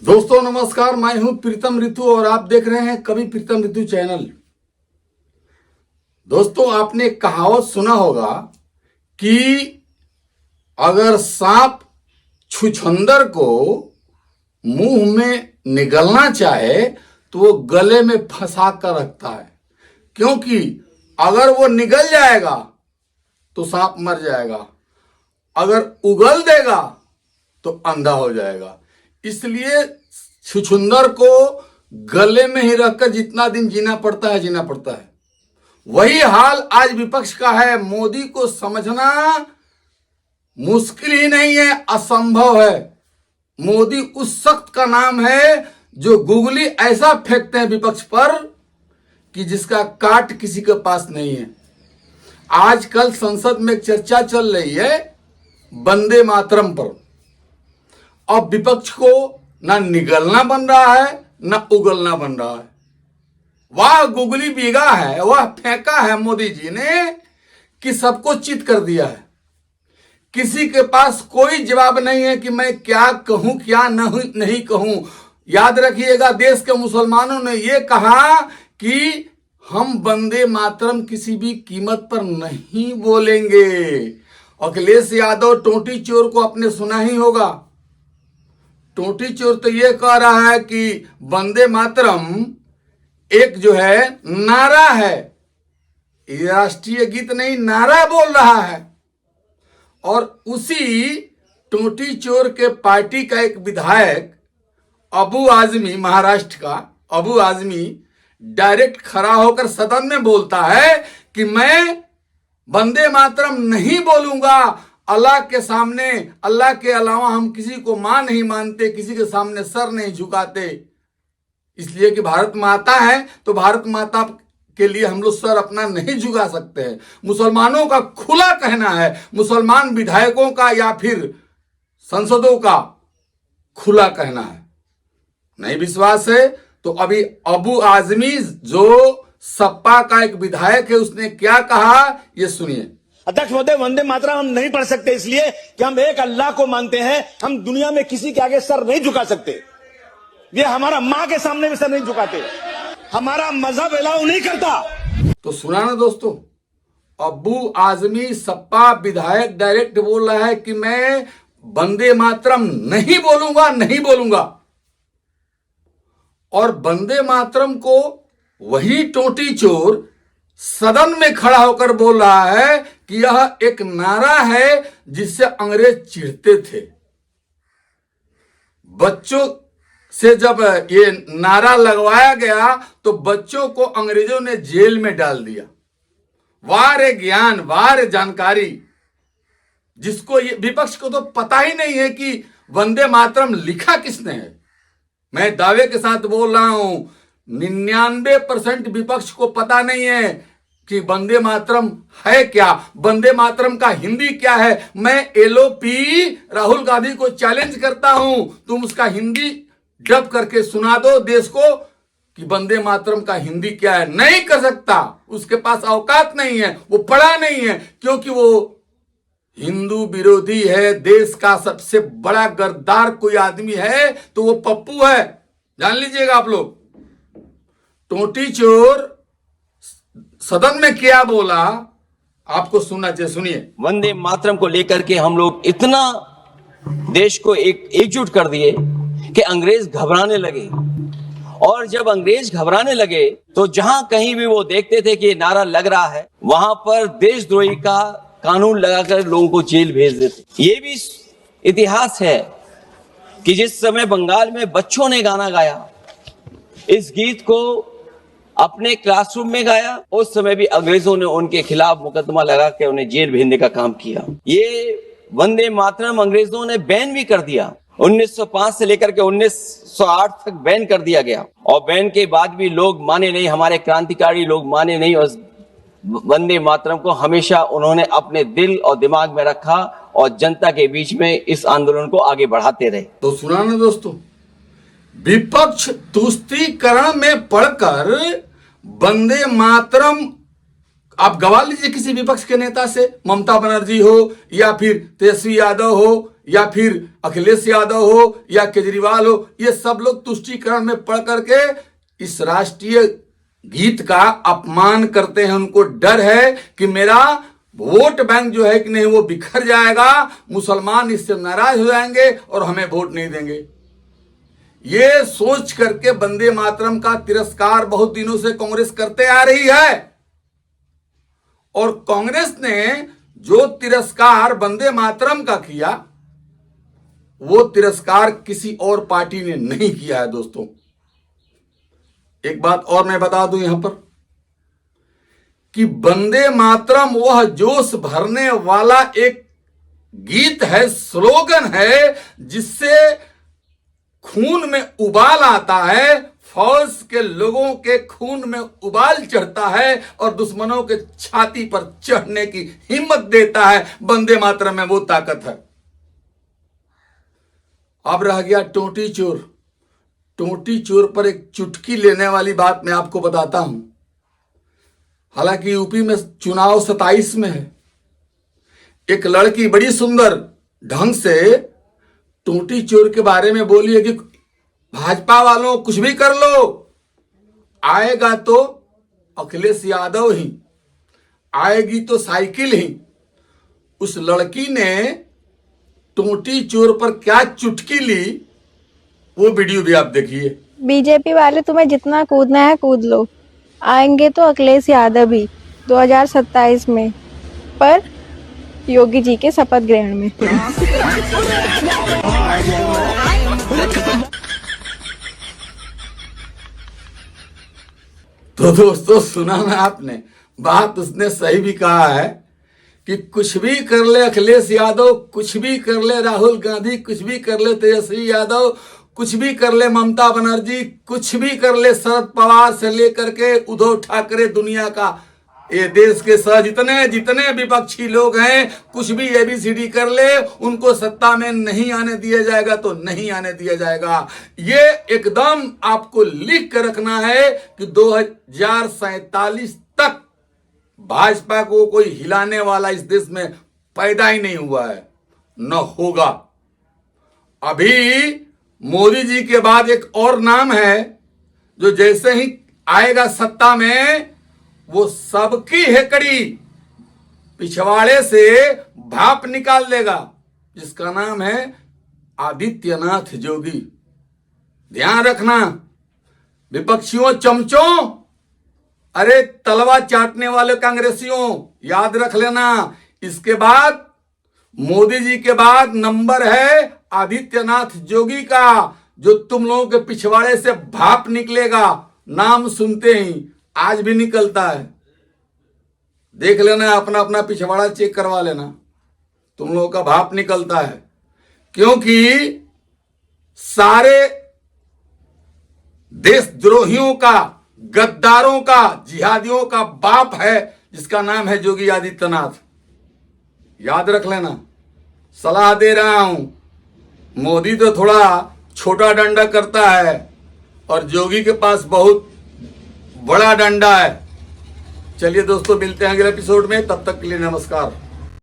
दोस्तों नमस्कार, मैं हूं प्रीतम ऋतु और आप देख रहे हैं कवि प्रीतम ऋतु चैनल। दोस्तों आपने कहावत सुना होगा कि अगर सांप छुछंदर को मुंह में निगलना चाहे तो वो गले में फंसा कर रखता है, क्योंकि अगर वो निगल जाएगा तो सांप मर जाएगा, अगर उगल देगा तो अंधा हो जाएगा। इसलिए छुछुंदर को गले में ही रखकर जितना दिन जीना पड़ता है। वही हाल आज विपक्ष का है। मोदी को समझना मुश्किल ही नहीं है, असंभव है। मोदी उस शख्स का नाम है जो गुगली ऐसा फेंकते हैं विपक्ष पर कि जिसका काट किसी के पास नहीं है। आजकल संसद में एक चर्चा चल रही है वंदे मातरम पर। अब विपक्ष को ना निगलना बन रहा है ना उगलना बन रहा है। वह गुगली बीघा है, वह फेंका है मोदी जी ने कि सबको चित कर दिया है। किसी के पास कोई जवाब नहीं है कि मैं क्या कहूं क्या नहीं कहूं। याद रखिएगा, देश के मुसलमानों ने यह कहा कि हम वंदे मातरम किसी भी कीमत पर नहीं बोलेंगे। अखिलेश यादव टोटी चोर को आपने सुना ही होगा। टोटी चोर तो यह कह रहा है कि वंदे मातरम एक जो है नारा है, ये राष्ट्रीय गीत नहीं, नारा बोल रहा है। और उसी टोटी चोर के पार्टी का एक विधायक अबू आजमी, महाराष्ट्र का अबू आजमी, डायरेक्ट खड़ा होकर सदन में बोलता है कि मैं वंदे मातरम नहीं बोलूंगा। अल्लाह के सामने, अल्लाह के अलावा हम किसी को मां नहीं मानते, किसी के सामने सर नहीं झुकाते। इसलिए कि भारत माता है तो भारत माता के लिए हम लोग सर अपना नहीं झुका सकते हैं। मुसलमानों का खुला कहना है, मुसलमान विधायकों का या फिर संसदों का खुला कहना है। नहीं विश्वास है तो अभी अबू आजमी जो सपा का एक विधायक है, उसने क्या कहा ये सुनिए। अध्यक्ष महोदय, वंदे मातरम हम नहीं पढ़ सकते इसलिए कि हम एक अल्लाह को मानते हैं। हम दुनिया में किसी के आगे सर नहीं झुका सकते। ये हमारा मां के सामने भी सर नहीं झुकाते। हमारा मजहब अलाउ नहीं करता। तो सुना ना दोस्तों, अबू आजमी सपा विधायक डायरेक्ट बोल रहा है कि मैं वंदे मातरम नहीं बोलूंगा। और वंदे मातरम को वही टोटी चोर सदन में खड़ा होकर बोल रहा है कि यह एक नारा है जिससे अंग्रेज चिढ़ते थे। बच्चों से जब ये नारा लगवाया गया तो बच्चों को अंग्रेजों ने जेल में डाल दिया। वाह रे ज्ञान, वाह रे जानकारी, जिसको ये विपक्ष को तो पता ही नहीं है कि वंदे मातरम लिखा किसने है। मैं दावे के साथ बोल रहा हूं 99% विपक्ष को पता नहीं है कि वंदे मातरम है क्या, वंदे मातरम का हिंदी क्या है। मैं एलओपी राहुल गांधी को चैलेंज करता हूं, तुम उसका हिंदी डब करके सुना दो देश को कि वंदे मातरम का हिंदी क्या है। नहीं कर सकता, उसके पास औकात नहीं है, वो पढ़ा नहीं है, क्योंकि वो हिंदू विरोधी है। देश का सबसे बड़ा गद्दार कोई आदमी है तो वो पप्पू है, जान लीजिएगा आप लोग। टोटी चोर सदन में क्या बोला आपको सुनना चाहिए, सुनिए। वंदे मातरम को लेकर के हम लोग इतना देश को एकजुट कर दिए कि अंग्रेज घबराने लगे। और जब अंग्रेज घबराने लगे तो जहां कहीं भी वो देखते थे कि ये नारा लग रहा है, वहां पर देशद्रोही का कानून लगाकर लोगों को जेल भेज देते। ये भी इतिहास है कि जिस समय बंगाल में बच्चों ने गाना गाया, इस गीत को अपने क्लासरूम में गाया, उस समय भी अंग्रेजों ने उनके खिलाफ मुकदमा लगा के उन्हें जेल भेजने का काम किया। ये वंदे मातरम अंग्रेजों ने बैन भी कर दिया। 1905 से लेकर के 1908 तक बैन कर दिया गया, और बैन के बाद भी लोग माने नहीं, हमारे क्रांतिकारी लोग माने नहीं, और वंदे मातरम को हमेशा उन्होंने अपने दिल और दिमाग में रखा और जनता के बीच में इस आंदोलन को आगे बढ़ाते रहे। तो सुना ना दोस्तों, विपक्ष तुष्टीकरण में पढ़कर वंदे मातरम, आप गवा लीजिए किसी विपक्ष के नेता से, ममता बनर्जी हो या फिर तेजस्वी यादव हो या फिर अखिलेश यादव हो या केजरीवाल हो, ये सब लोग तुष्टीकरण में पढ़ करके इस राष्ट्रीय गीत का अपमान करते हैं। उनको डर है कि मेरा वोट बैंक जो है कि नहीं वो बिखर जाएगा, मुसलमान इससे नाराज हो जाएंगे और हमें वोट नहीं देंगे। ये सोच करके वंदे मातरम का तिरस्कार बहुत दिनों से कांग्रेस करते आ रही है। और कांग्रेस ने जो तिरस्कार वंदे मातरम का किया, वो तिरस्कार किसी और पार्टी ने नहीं किया है। दोस्तों, एक बात और मैं बता दूं यहां पर कि वंदे मातरम वह जोश भरने वाला एक गीत है, स्लोगन है, जिससे खून में उबाल आता है, फौज के लोगों के खून में उबाल चढ़ता है और दुश्मनों के छाती पर चढ़ने की हिम्मत देता है। वंदे मातरम में वो ताकत है। अब रह गया टोटी चोर। टोटी चोर पर एक चुटकी लेने वाली बात मैं आपको बताता हूं। हालांकि यूपी में चुनाव 27 में है। एक लड़की बड़ी सुंदर ढंग से टोटी चोर के बारे में बोली है कि भाजपा वालों कुछ भी कर लो, आएगा तो अखिलेश यादव ही, आएगी तो साइकिल ही। उस लड़की ने टोटी चोर पर क्या चुटकी ली, वो वीडियो भी आप देखिए। बीजेपी वाले तुम्हें जितना कूदना है कूद लो, आएंगे तो अखिलेश यादव ही 2027 में, पर योगी जी के शपथ ग्रहण में। तो दोस्तों, सुना ना आपने, बात उसने सही भी कहा है कि कुछ भी कर ले अखिलेश यादव, कुछ भी कर ले राहुल गांधी, कुछ भी कर ले तेजस्वी यादव, कुछ भी कर ले ममता बनर्जी, कुछ भी कर ले शरद पवार से लेकर के उद्धव ठाकरे, दुनिया का ये देश के जितने विपक्षी लोग हैं, कुछ भी एबीसीडी कर ले, उनको सत्ता में नहीं आने दिया जाएगा तो नहीं आने दिया जाएगा। ये एकदम आपको लिख कर रखना है कि 2047 तक भाजपा को कोई हिलाने वाला इस देश में पैदा ही नहीं हुआ है, न होगा। अभी मोदी जी के बाद एक और नाम है जो जैसे ही आएगा सत्ता में, वो सबकी हेकड़ी पिछवाड़े से भाप निकाल देगा, जिसका नाम है आदित्यनाथ योगी। ध्यान रखना विपक्षियों, चमचों, अरे तलवा चाटने वाले कांग्रेसियों, याद रख लेना, इसके बाद मोदी जी के बाद नंबर है आदित्यनाथ योगी का, जो तुम लोगों के पिछवाड़े से भाप निकलेगा। नाम सुनते ही आज भी निकलता है, देख लेना, अपना अपना पिछवाड़ा चेक करवा लेना, तुम लोगों का भाप निकलता है। क्योंकि सारे देशद्रोहियों का, गद्दारों का, जिहादियों का बाप है, जिसका नाम है योगी आदित्यनाथ। याद रख लेना, सलाह दे रहा हूं। मोदी तो थोड़ा छोटा डंडा करता है और योगी के पास बहुत बड़ा डंडा है। चलिए दोस्तों, मिलते हैं अगले एपिसोड में, तब तक के लिए नमस्कार।